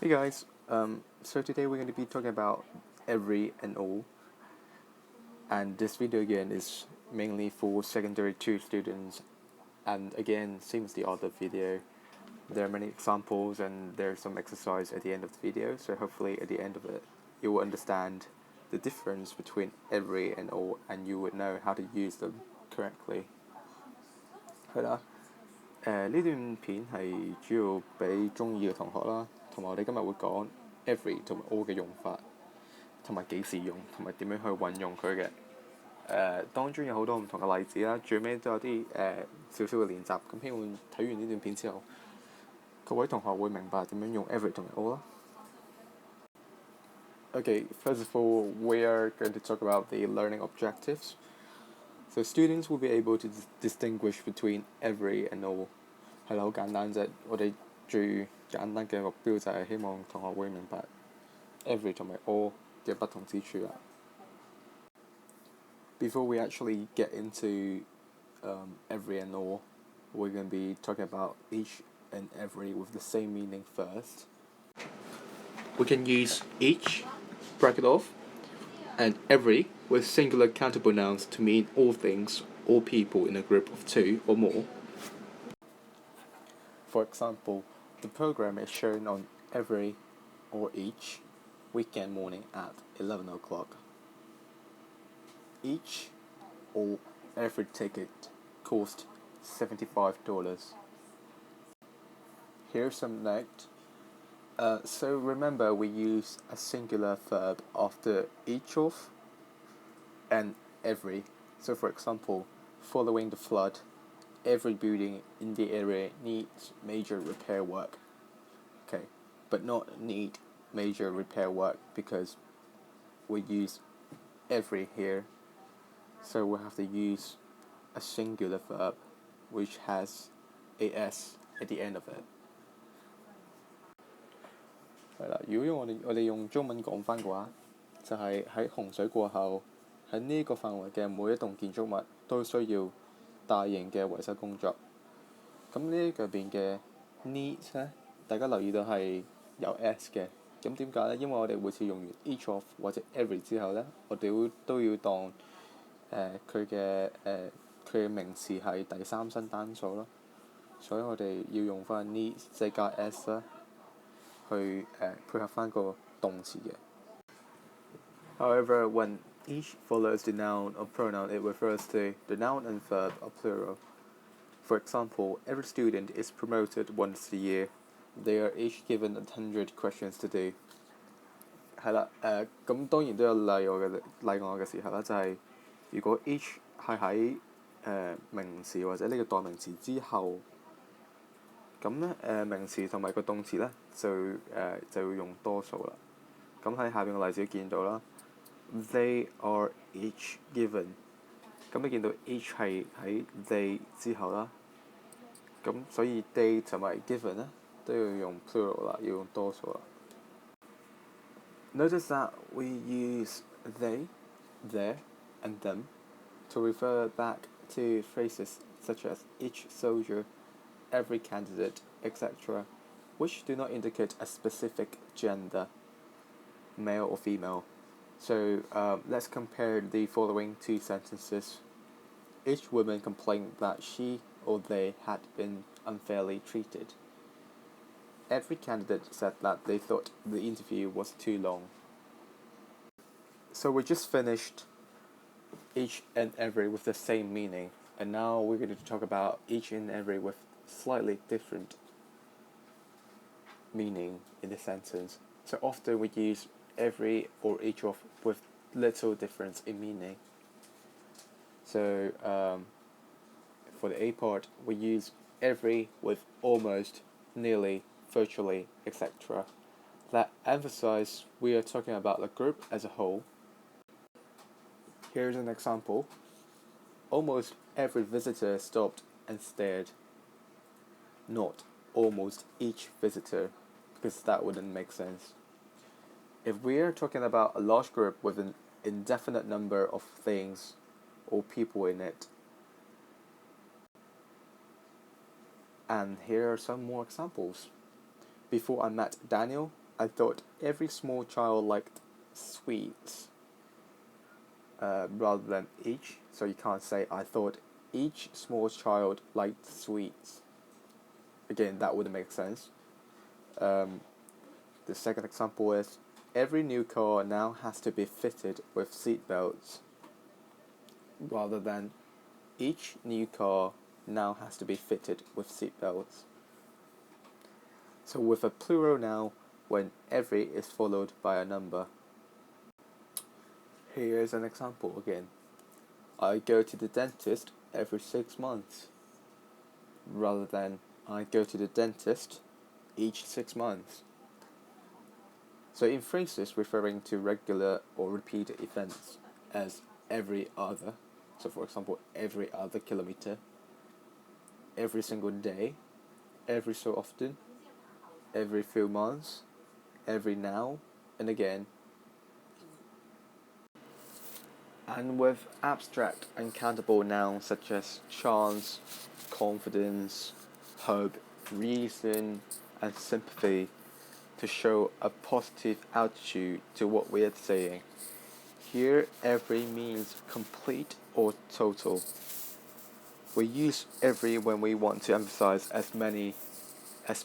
Hey guys, so today we're going to be talking about every and all, and this video again is mainly for secondary 2 students, and again, same as the other video, there are many examples and there's some exercise at the end of the video, so hopefully at the end of it you will understand the difference between every and all, and you would know how to use them correctly. 係啦，呢段片係主要俾中意嘅同學啦，同埋我哋今日會講 every 同埋 all 嘅用法，同埋幾時用，同埋點樣去運用佢嘅。當中有好多唔同嘅例子啦，最尾都有啲少少嘅練習。咁希望睇完呢段片之後，各位同學會明白點樣用 every 同埋 all 啦。Okay, first of all, we are going to talk about the learning objectives. So students will be able to distinguish between every and all. 係啦，好簡單啫。我哋最簡單嘅目標就係希望同學會明白 every 同埋 all 嘅不同之處啦。Before we actually get into every and all, we're going to be talking about each and every with the same meaning first. We can use each, bracket off, and every with singular countable nouns to mean all things, all people in a group of 2 or more. For example, the program is shown on every or each weekend morning at 11 o'clock. Each or every ticket cost $75. Here's some note. So remember, we use a singular verb after each of and every. So for example, following the flood, every building in the area needs major repair work. Okay, but not need major repair work because we use every here. So we have to use a singular verb which has a s at the end of it. 係啦，如果我哋用中文講翻嘅話，就係喺洪水過後，喺呢個範圍嘅每一棟建築物都需要大型嘅維修工作。咁呢入邊嘅 need 咧，大家留意到係有 s 嘅。咁點解咧？因為我哋每次用完 each of 或者 every 之後咧，我哋都要當佢嘅名詞係第三身單數咯，所以我哋要用翻 need 即係加 s 啦。去配合翻個動詞嘅。However, when each follows the noun or pronoun, it refers to the noun and verb are plural. For example, every student is promoted once a year. They are each given 100 questions to do. 係啦，咁當然都有例外嘅時候啦，就係如果 each 係喺名詞或者呢個代名詞之後。咁咧名詞同埋個動詞咧就要用多數啦。咁喺下邊個例子見到啦 ，They are each given。咁你見到 each 係喺 they 之後啦，咁所以 they 同埋 given 咧都要用 plural 啦，要用多數啦。Notice that we use they, their, and them to refer back to phrases such as each soldier, every candidate, etc., which do not indicate a specific gender, male or female. So let's compare the following two sentences. Each woman complained that she or they had been unfairly treated. Every candidate said that they thought the interview was too long. So we just finished each and every with the same meaning, and now we're going to talk about each and every with slightly different meaning in the sentence. So often we use every or each of with little difference in meaning. So for the A part, we use every with almost, nearly, virtually, etc. That emphasize we are talking about the group as a whole. Here's an example. Almost every visitor stopped and stared. Not almost each visitor, because that wouldn't make sense. If we are talking about a large group with an indefinite number of things or people in it, and here are some more examples. Before I met Daniel, I thought every small child liked sweets rather than each. So you can't say I thought each small child liked sweets. Again, that wouldn't make sense. Um, the second example is every new car now has to be fitted with seat belts rather than each new car now has to be fitted with seat belts. So with a plural now, when every is followed by a number. Here's an example again. I go to the dentist every 6 months rather than I go to the dentist each 6 months. So in phrases referring to regular or repeated events as every other, so for example, every other kilometer, every single day, every so often, every few months, every now and again. And with abstract and countable nouns such as chance, confidence, hope, reason, and sympathy to show a positive attitude to what we are saying. Here, every means complete or total. We use every when we want to emphasize as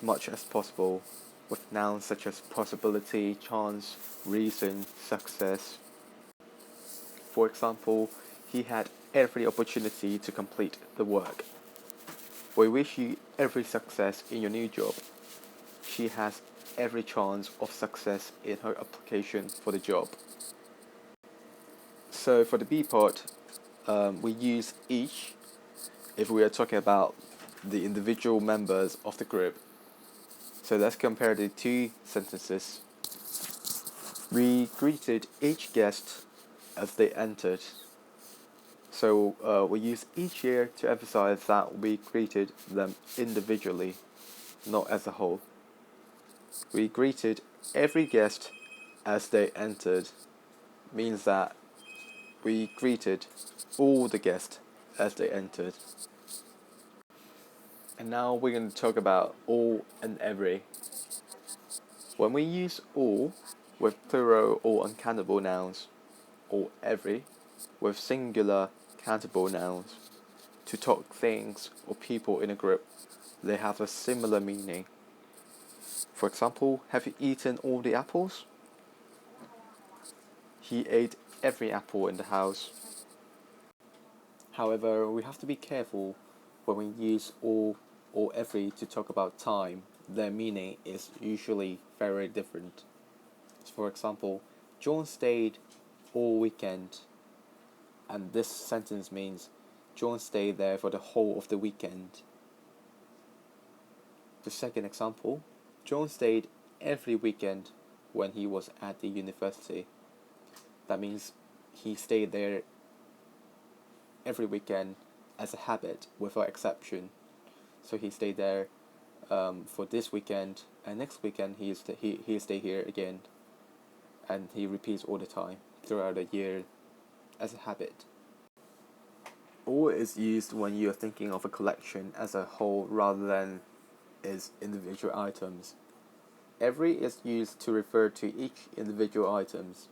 much as possible, with nouns such as possibility, chance, reason, success. For example, he had every opportunity to complete the work. We wish you every success in your new job. She has every chance of success in her application for the job. So for the B part, we use each if we are talking about the individual members of the group. So let's compare the two sentences. We greeted each guest as they entered. So we use each year to emphasize that we greeted them individually, not as a whole. We greeted every guest as they entered means that we greeted all the guests as they entered. And now we're going to talk about all and every. When we use all with plural or uncountable nouns, or every with singular countable nouns, to talk things or people in a group, they have a similar meaning. For example, have you eaten all the apples? He ate every apple in the house. However, we have to be careful when we use all or every to talk about time. Their meaning is usually very different. For example, John stayed all weekend, and this sentence means John stayed there for the whole of the weekend. The second example, John stayed every weekend when he was at the university. That means he stayed there every weekend as a habit without exception. So he stayed there for this weekend, and next weekend he stay here again, and he repeats all the time throughout the year as a habit. All is used when you are thinking of a collection as a whole rather than as individual items. Every is used to refer to each individual items.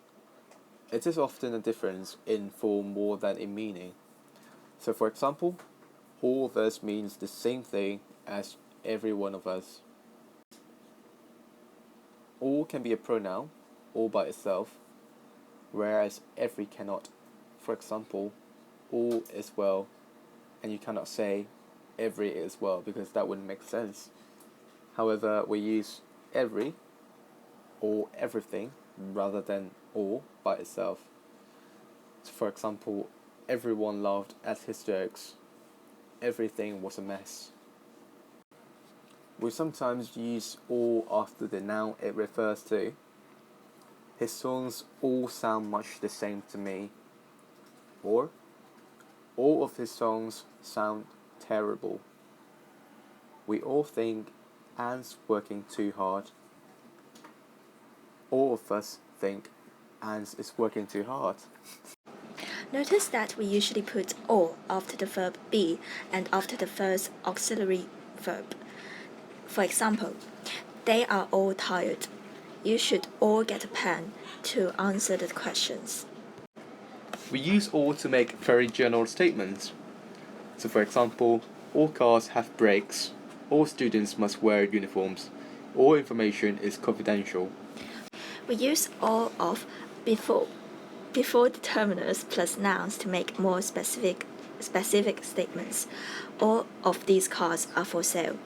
It is often a difference in form more than in meaning. So for example, all of us means the same thing as every one of us. All can be a pronoun, all by itself, whereas every cannot. For example, all is well, and you cannot say every is well because that wouldn't make sense. However, we use every or everything rather than all by itself. So for example, everyone laughed at his jokes. Everything was a mess. We sometimes use all after the noun it refers to. His songs all sound much the same to me. Or, all of his songs sound terrible. We all think Anne's working too hard. All of us think Anne is working too hard. Notice that we usually put all after the verb be and after the first auxiliary verb. For example, they are all tired. you should all get a pen to answer the questions. We use all to make very general statements. So for example, all cars have brakes, all students must wear uniforms, all information is confidential. We use all of before determiners plus nouns to make more specific statements. All of these cars are for sale.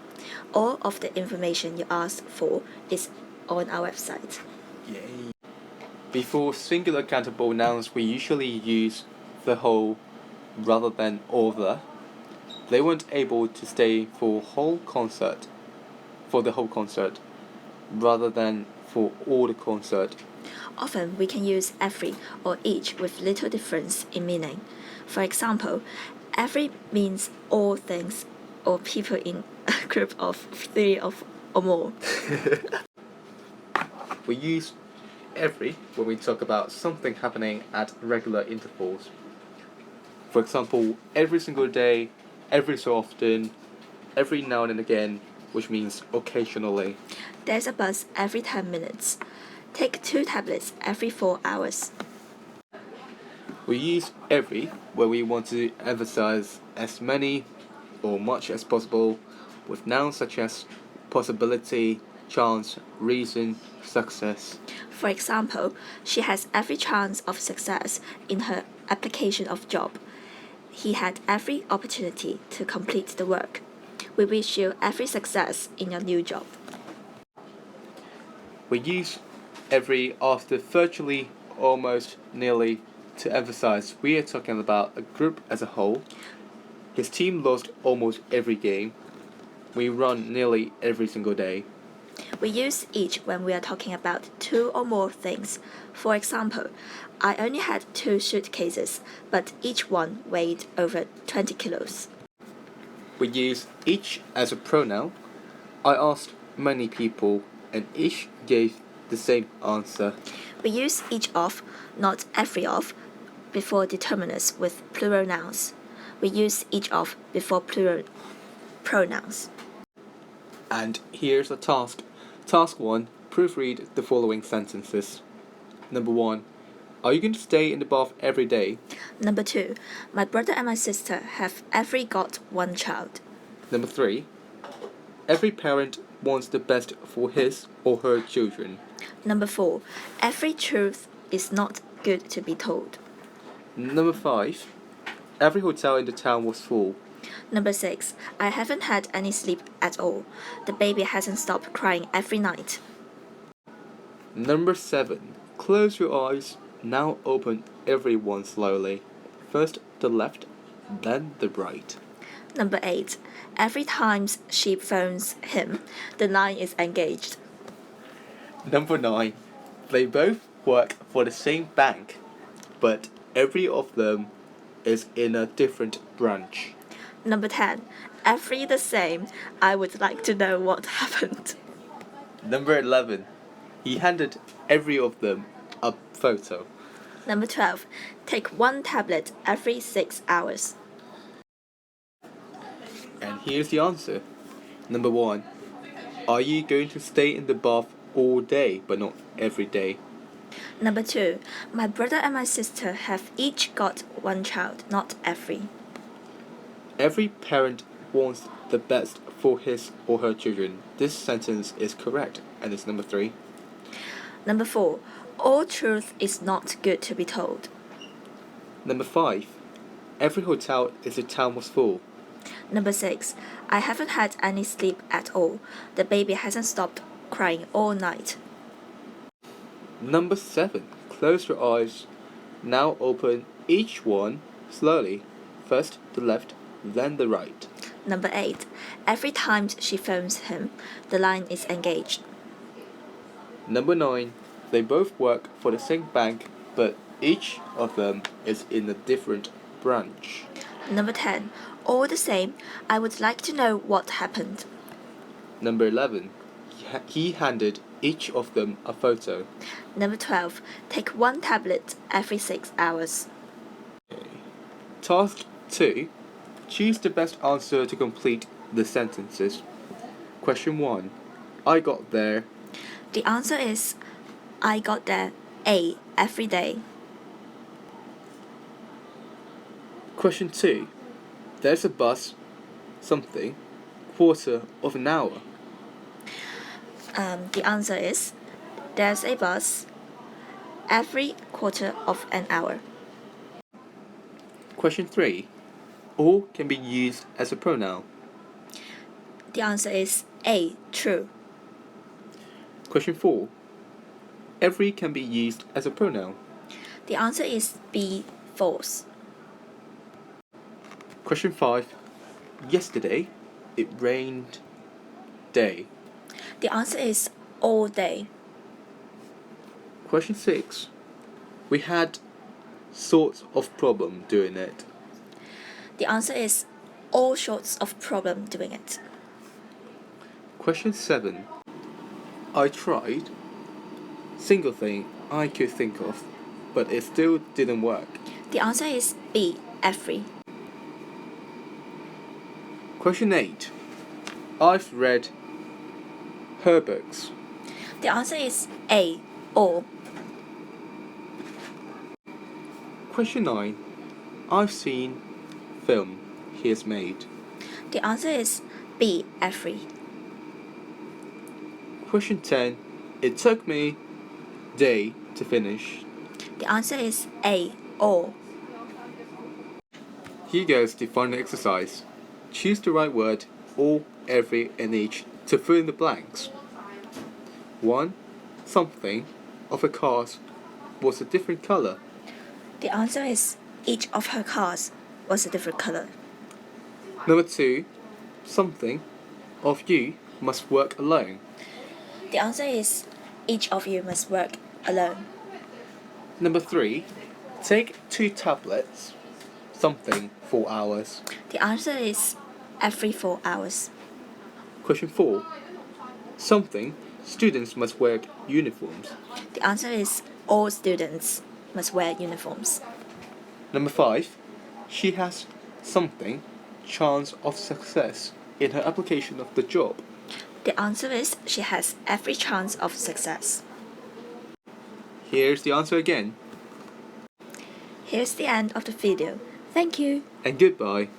All of the information you asked for is on our website. Yay. Before singular countable nouns, we usually use the whole rather than all the. They weren't able to stay for the whole concert, rather than for all the concert. Often we can use every or each with little difference in meaning. For example, every means all things or people in a group of 3 or more. We use every when we talk about something happening at regular intervals. For example, every single day, every so often, every now and again, which means occasionally. There's a bus every 10 minutes. Take 2 tablets every 4 hours. We use every where we want to emphasize as many or much as possible with nouns such as possibility, chance, reason, success. For example, she has every chance of success in her application of job. He had every opportunity to complete the work. We wish you every success in your new job. We use every after virtually, almost, nearly to emphasize we are talking about a group as a whole. His team lost almost every game. We run nearly every single day. We use each when we are talking about 2 or more things. For example, I only had 2 suitcases, but each one weighed over 20 kilos. We use each as a pronoun. I asked many people and each gave the same answer. We use each of, not every of, before determiners with plural nouns. We use each of before plural pronouns. And here's a task. Task 1. Proofread the following sentences. Number 1. Are you going to stay in the bath every day? Number 2. My brother and my sister have every got 1 child. Number 3. Every parent wants the best for his or her children. Number 4. Every truth is not good to be told. Number 5. Every hotel in the town was full. Number 6. I haven't had any sleep at all. The baby hasn't stopped crying every night. Number 7. Close your eyes. Now open every one slowly. First the left, then the right. Number 8. Every time she phones him, the line is engaged. Number 9. They both work for the same bank, but every of them is in a different branch. Number 10. Every the same. I would like to know what happened. Number 11. He handed every of them a photo. Number 12. Take 1 tablet every 6 hours. And here's the answer. Number 1. Are you going to stay in the bath all day but not every day? Number 2. My brother and my sister have each got 1 child, not every. Every parent wants the best for his or her children. This sentence is correct, and it's number 3. Number 4. All truth is not good to be told. Number 5. Every hotel in the town was full. Number 6. I haven't had any sleep at all. The baby hasn't stopped crying all night. Number 7. Close your eyes. Now open each one slowly. First the left, then the right. Number 8. Every time she phones him, the line is engaged. Number 9. They both work for the same bank, but each of them is in a different branch. Number 10. All the same, I would like to know what happened. Number 11. He handed each of them a photo. Number 12. Take 1 tablet every 6 hours. Task 2. Choose the best answer to complete the sentences. Question 1. I got there. The answer is I got there A every day. Question 2. There's a bus, something, quarter of an hour. The answer is there's a bus every quarter of an hour. Question 3. All can be used as a pronoun. The answer is A, true. Question 4. Every can be used as a pronoun. The answer is B, false. Question 5. Yesterday, it rained day. The answer is all day. Question 6. We had sorts of problem doing it. The answer is all sorts of problem doing it. Question 7. I tried. Single thing I could think of, but it still didn't work. The answer is B, every. Question 8. I've read her books. The answer is A, all. Question 9. I've seen film he has made. The answer is B, every. Question 10. It took me day to finish. The answer is A, all. Here goes the final exercise. Choose the right word, all, every, and each to fill in the blanks. 1. Something of her cars was a different color. The answer is each of her cars was a different color. Number 2. Something of you must work alone. The answer is each of you must work alone. Number 3. Take 2 tablets. Something 4 hours. The answer is every 4 hours. Question 4. Something students must wear uniforms. The answer is all students must wear uniforms. Number 5. She has something chance of success in her application of the job. The answer is she has every chance of success. Here's the answer again. Here's the end of the video. Thank you. And goodbye.